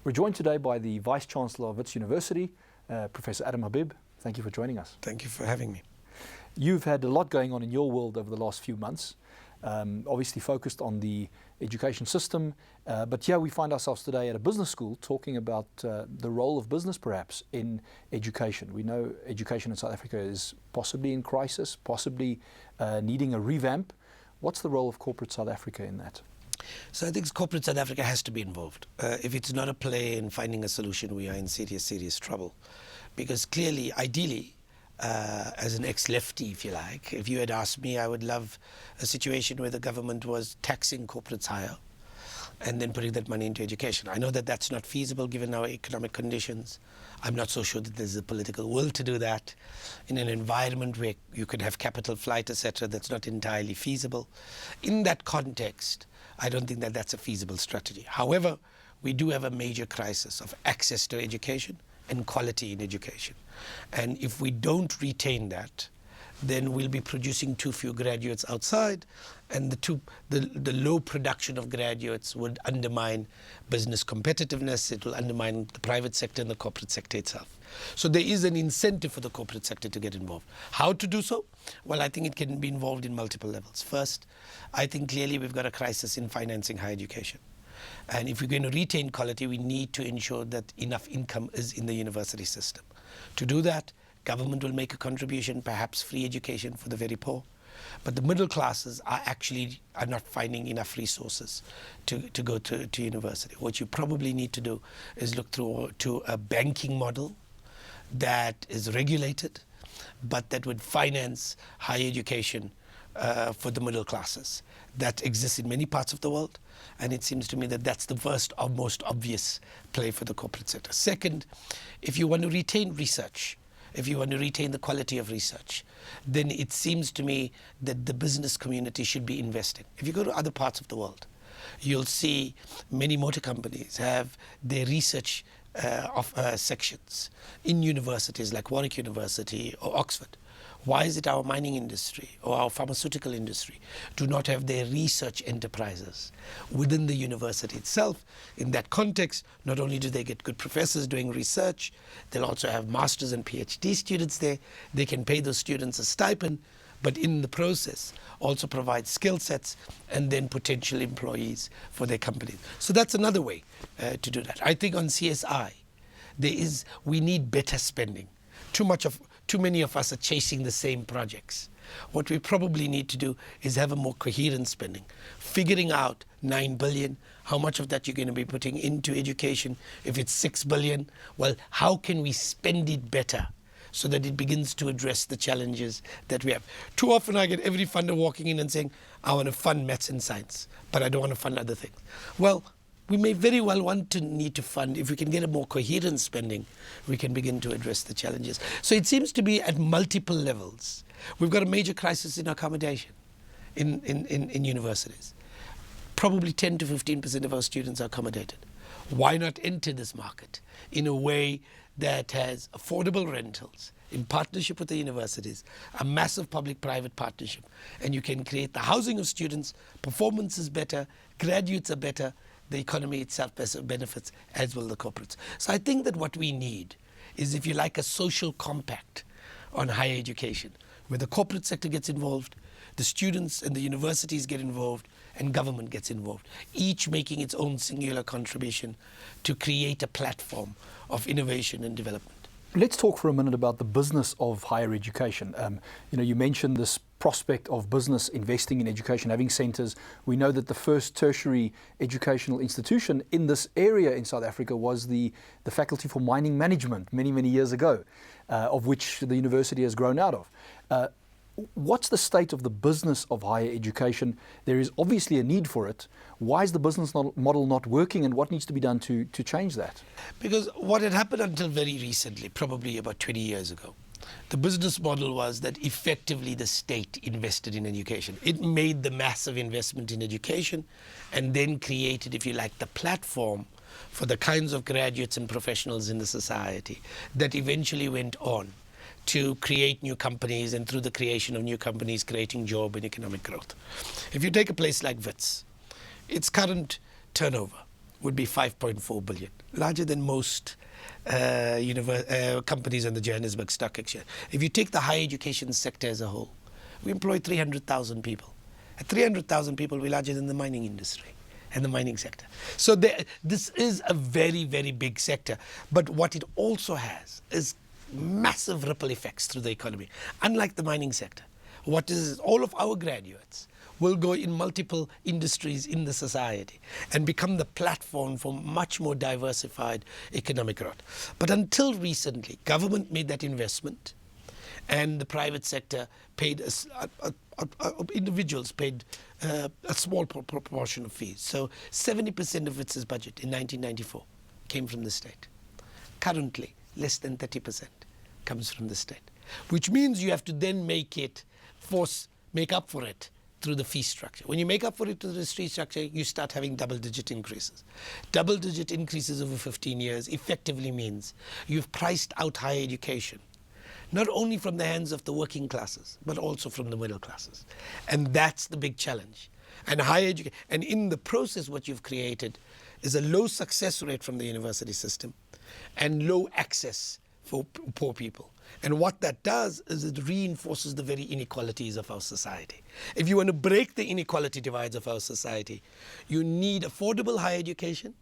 We're joined today by the Vice-Chancellor of Wits University, Professor Adam Habib. Thank you for joining us. Thank you for having me. You've had a lot going on in your world over the last few months, obviously focused on the education system, but here we find ourselves today at a business school talking about the role of business perhaps in education. We know education in South Africa is possibly in crisis, possibly needing a revamp. What's the role of corporate South Africa in that? So I think corporate South Africa has to be involved. If it's not a play in finding a solution, we are in serious trouble. Because clearly, ideally, as an ex-lefty, if you like, if you had asked me, I would love a situation where the government was taxing corporates higher and then putting that money into education. I know that that's not feasible given our economic conditions. I'm not so sure that there's a political will to do that in an environment where you could have capital flight, etc. That's not entirely feasible. In that context, I don't think that that's a feasible strategy. However, we do have a major crisis of access to education and quality in education. And if we don't retain that, then we'll be producing too few graduates outside, and the low production of graduates would undermine business competitiveness. It will undermine the private sector and the corporate sector itself. So there is an incentive for the corporate sector to get involved. How to do so? Well, I think it can be involved in multiple levels. First, I think clearly we've got a crisis in financing higher education. And if we're going to retain quality, we need to ensure that enough income is in the university system. To do that, government will make a contribution, perhaps free education for the very poor. But the middle classes are not finding enough resources to go to university. What you probably need to do is look to a banking model that is regulated, but that would finance higher education for the middle classes. That exists in many parts of the world, and it seems to me that that's the first or most obvious play for the corporate sector. Second, if you want to retain research, if you want to retain the quality of research, then it seems to me that the business community should be investing. If you go to other parts of the world, you'll see many motor companies have their research sections in universities like Warwick University or Oxford. Why is it our mining industry or our pharmaceutical industry do not have their research enterprises within the university itself? In that context, not only do they get good professors doing research, they'll also have masters and PhD students there. They can pay those students a stipend, but in the process also provide skill sets and then potential employees for their companies. So that's another way to do that. I think on CSI, we need better spending. Too many of us are chasing the same projects. What we probably need to do is have a more coherent spending, figuring out 9 billion, how much of that you're going to be putting into education. If it's 6 billion, well, how can we spend it better so that it begins to address the challenges that we have? Too often I get every funder walking in and saying, I want to fund maths and science, but I don't want to fund other things. Well, we may very well need to fund. If we can get a more coherent spending, we can begin to address the challenges. So it seems to be at multiple levels. We've got a major crisis in accommodation in universities. Probably 10 to 15% of our students are accommodated. Why not enter this market in a way that has affordable rentals in partnership with the universities, a massive public-private partnership, and you can create the housing of students, performance is better, graduates are better, the economy itself benefits, as will the corporates. So I think that what we need is, if you like, a social compact on higher education, where the corporate sector gets involved, the students and the universities get involved, and government gets involved, each making its own singular contribution to create a platform of innovation and development. Let's talk for a minute about the business of higher education. You mentioned this prospect of business investing in education, having centres. We know that the first tertiary educational institution in this area in South Africa was the Faculty for Mining Management many years ago, of which the university has grown out of. What's the state of the business of higher education? There is obviously a need for it. Why is the business model not working, and what needs to be done to change that? Because what had happened until very recently, probably about 20 years ago, the business model was that effectively the state invested in education. It made the massive investment in education and then created, if you like, the platform for the kinds of graduates and professionals in the society that eventually went on to create new companies, and through the creation of new companies, creating job and economic growth. If you take a place like Wits, its current turnover would be 5.4 billion, larger than most companies on the Johannesburg Stock Exchange. If you take the higher education sector as a whole, we employ 300,000 people. At 300,000 people, we're larger than the mining industry and the mining sector. So this is a very, very big sector. But what it also has is massive ripple effects through the economy. Unlike the mining sector, what is all of our graduates will go in multiple industries in the society and become the platform for much more diversified economic growth. But until recently, government made that investment and the private sector paid, individuals paid a small proportion of fees. So 70% of its budget in 1994 came from the state. Currently, less than 30% comes from the state, which means you have to then make up for it through the fee structure. When you make up for it through the fee structure, you start having double-digit increases. Double-digit increases over 15 years effectively means you've priced out higher education, not only from the hands of the working classes, but also from the middle classes. And that's the big challenge. And higher education, and in the process, what you've created is a low success rate from the university system and low access for poor people. And what that does is it reinforces the very inequalities of our society. If you want to break the inequality divides of our society, you need affordable higher education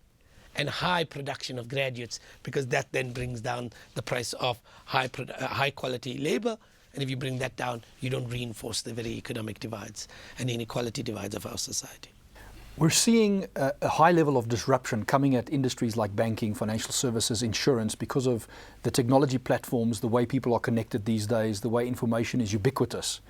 and high production of graduates, because that then brings down the price of high quality labor. And if you bring that down, you don't reinforce the very economic divides and inequality divides of our society. We're seeing a high level of disruption coming at industries like banking, financial services, insurance, because of the technology platforms, the way people are connected these days, the way information is ubiquitous.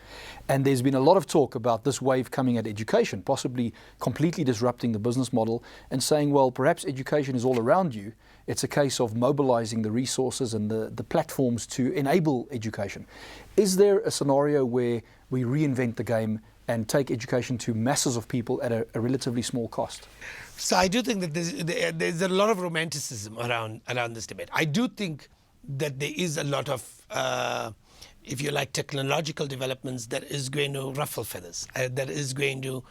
And there's been a lot of talk about this wave coming at education, possibly completely disrupting the business model and saying, well, perhaps education is all around you. It's a case of mobilizing the resources and the platforms to enable education. Is there a scenario where we reinvent the game and take education to masses of people at a relatively small cost? So I do think that there's a lot of romanticism around this debate. I do think that there is a lot of, if you like, technological developments that is going to ruffle feathers, that is going to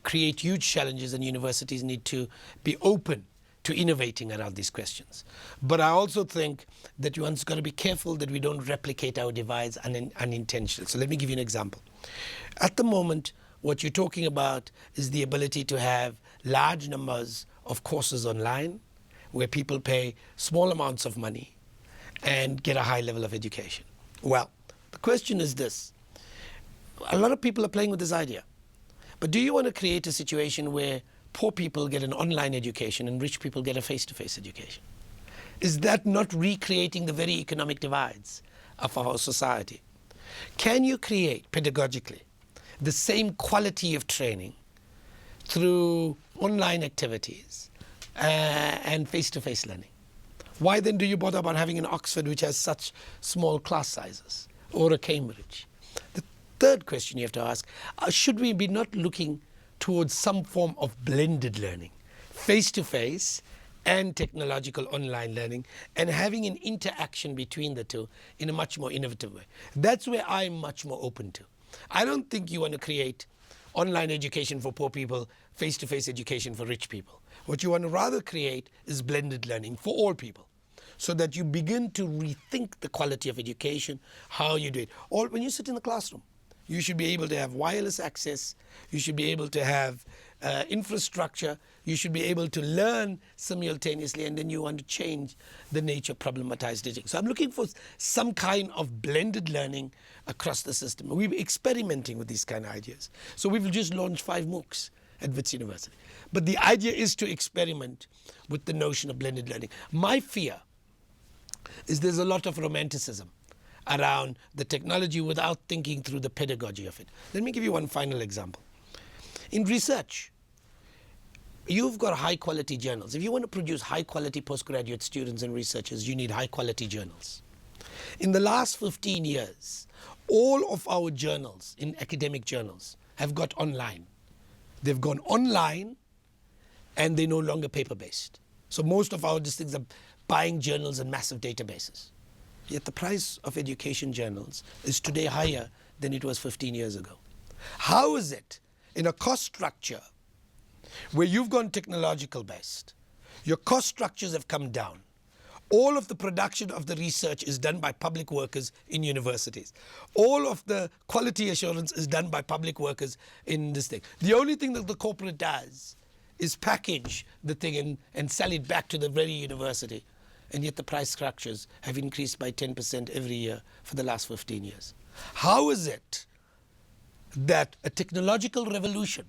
create huge challenges, and universities need to be open to innovating around these questions. But I also think that one's got to be careful that we don't replicate our divides unintentionally. So let me give you an example. At the moment, what you're talking about is the ability to have large numbers of courses online where people pay small amounts of money and get a high level of education. Well, the question is this. A lot of people are playing with this idea. But do you want to create a situation where poor people get an online education and rich people get a face-to-face education? Is that not recreating the very economic divides of our society? Can you create pedagogically the same quality of training through online activities and face-to-face learning? Why then do you bother about having an Oxford which has such small class sizes, or a Cambridge? The third question you have to ask, should we be not looking towards some form of blended learning, face-to-face and technological online learning, and having an interaction between the two in a much more innovative way? That's where I'm much more open to. I don't think you want to create online education for poor people, face-to-face education for rich people. What you want to rather create is blended learning for all people, so that you begin to rethink the quality of education, how you do it. Or when you sit in the classroom, you should be able to have wireless access, you should be able to have infrastructure, you should be able to learn simultaneously, and then you want to change the nature of problematized teaching. So I'm looking for some kind of blended learning across the system. We're experimenting with these kind of ideas. So we've just launched 5 MOOCs at Wits University. But the idea is to experiment with the notion of blended learning. My fear is there's a lot of romanticism around the technology without thinking through the pedagogy of it. Let me give you one final example. In research, you've got high-quality journals. If you want to produce high-quality postgraduate students and researchers, you need high-quality journals. In the last 15 years, all of our journals, in academic journals, have got online. They've gone online, and they're no longer paper-based. So most of our districts are buying journals in massive databases. Yet the price of education journals is today higher than it was 15 years ago. How is it, in a cost structure where you've gone technological based, your cost structures have come down. All of the production of the research is done by public workers in universities. All of the quality assurance is done by public workers in this thing. The only thing that the corporate does is package the thing and sell it back to the very university. And yet the price structures have increased by 10% every year for the last 15 years. How is it that a technological revolution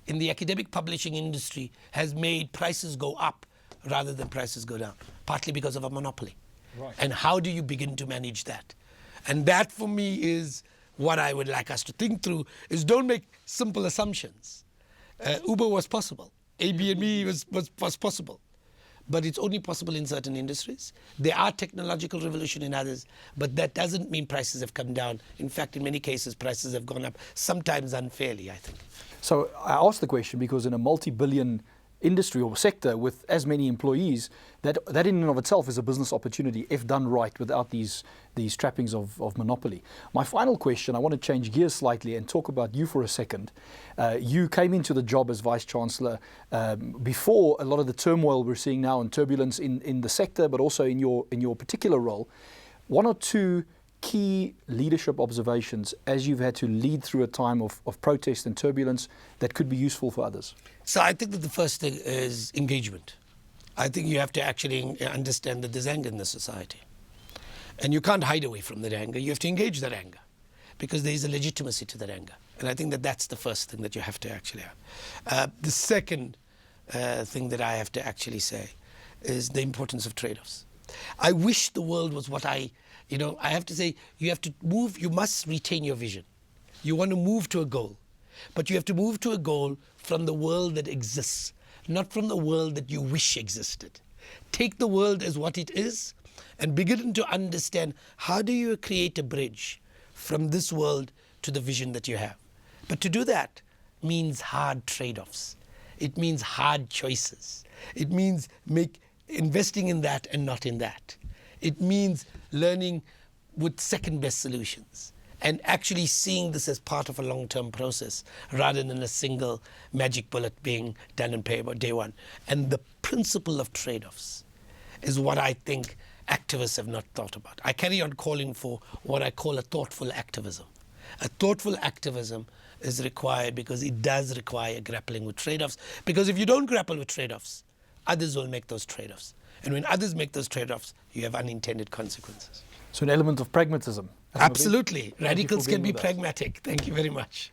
in the academic publishing industry has made prices go up rather than prices go down? Partly because of a monopoly. Right. And how do you begin to manage that? And that for me is what I would like us to think through, is don't make simple assumptions. Uber was possible. Airbnb was possible. But it's only possible in certain industries. There are technological revolution in others, but that doesn't mean prices have come down. In fact, in many cases, prices have gone up, sometimes unfairly, I think. So I asked the question because in a multi-billion industry or sector with as many employees, that in and of itself is a business opportunity if done right without these trappings of monopoly. My final question, I want to change gears slightly and talk about you for a second. You came into the job as Vice-Chancellor before a lot of the turmoil we're seeing now and turbulence in the sector, but also in your particular role. One or two key leadership observations as you've had to lead through a time of protest and turbulence that could be useful for others? So I think that the first thing is engagement. I think you have to actually understand that there's anger in the society. And you can't hide away from that anger. You have to engage that anger because there is a legitimacy to that anger. And I think that that's the first thing that you have to actually have. The second thing that I have to actually say is the importance of trade-offs. I wish the world was what I have to say, you have to move, you must retain your vision. You want to move to a goal, but you have to move to a goal from the world that exists, not from the world that you wish existed. Take the world as what it is and begin to understand how do you create a bridge from this world to the vision that you have. But to do that means hard trade-offs. It means hard choices. It means investing in that and not in that. It means learning with second-best solutions and actually seeing this as part of a long-term process rather than a single magic bullet being done and paid by day one. And the principle of trade-offs is what I think activists have not thought about. I carry on calling for what I call a thoughtful activism. A thoughtful activism is required because it does require grappling with trade-offs. Because if you don't grapple with trade-offs, others will make those trade-offs. And when others make those trade-offs, you have unintended consequences. So an element of pragmatism. Absolutely. Radicals can be pragmatic. Thank you very much.